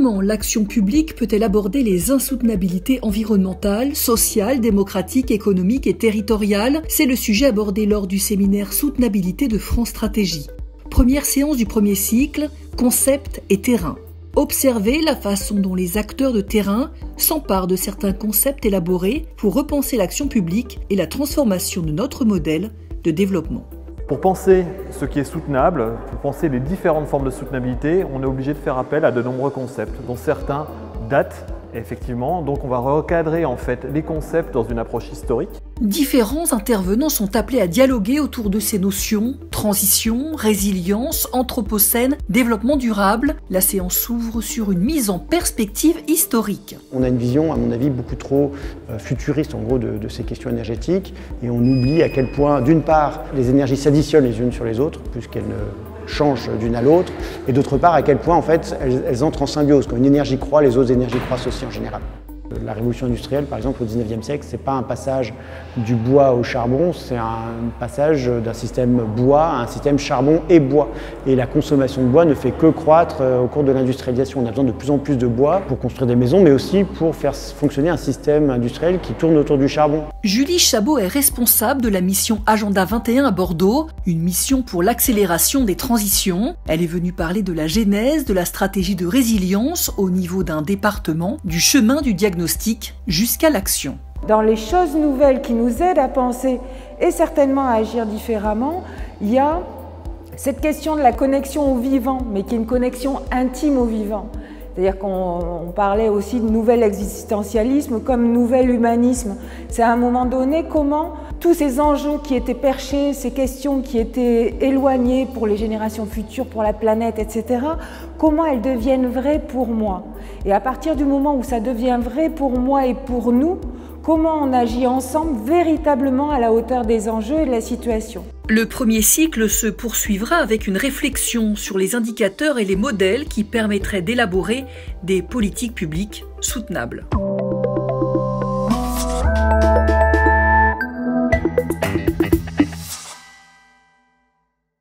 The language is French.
Comment l'action publique peut-elle aborder les insoutenabilités environnementales, sociales, démocratiques, économiques et territoriales? C'est le sujet abordé lors du séminaire Soutenabilité de France Stratégie. Première séance du premier cycle, concept et terrain. Observez la façon dont les acteurs de terrain s'emparent de certains concepts élaborés pour repenser l'action publique et la transformation de notre modèle de développement. Pour penser ce qui est soutenable, pour penser les différentes formes de soutenabilité, on est obligé de faire appel à de nombreux concepts, dont certains datent effectivement. Donc on va recadrer en fait les concepts dans une approche historique. Différents intervenants sont appelés à dialoguer autour de ces notions: transition, résilience, anthropocène, développement durable. La séance s'ouvre sur une mise en perspective historique. On a une vision, à mon avis, beaucoup trop futuriste en gros de ces questions énergétiques, et on oublie à quel point, d'une part, les énergies s'additionnent les unes sur les autres, puisqu'elles ne changent d'une à l'autre, et d'autre part, à quel point en fait elles entrent en symbiose. Quand une énergie croît, les autres énergies croissent aussi en général. La révolution industrielle, par exemple, au XIXe siècle, c'est pas un passage du bois au charbon, c'est un passage d'un système bois à un système charbon et bois. Et la consommation de bois ne fait que croître au cours de l'industrialisation. On a besoin de plus en plus de bois pour construire des maisons, mais aussi pour faire fonctionner un système industriel qui tourne autour du charbon. Julie Chabot est responsable de la mission Agenda 21 à Bordeaux, une mission pour l'accélération des transitions. Elle est venue parler de la genèse de la stratégie de résilience au niveau d'un département, du chemin du diagnostic jusqu'à l'action. Dans les choses nouvelles qui nous aident à penser et certainement à agir différemment, il y a cette question de la connexion au vivant, mais qui est une connexion intime au vivant. C'est-à-dire qu'on parlait aussi de nouvel existentialisme comme nouvel humanisme. C'est à un moment donné comment tous ces enjeux qui étaient perchés, ces questions qui étaient éloignées pour les générations futures, pour la planète, etc., comment elles deviennent vraies pour moi. Et à partir du moment où ça devient vrai pour moi et pour nous, comment on agit ensemble véritablement à la hauteur des enjeux et de la situation. Le premier cycle se poursuivra avec une réflexion sur les indicateurs et les modèles qui permettraient d'élaborer des politiques publiques soutenables.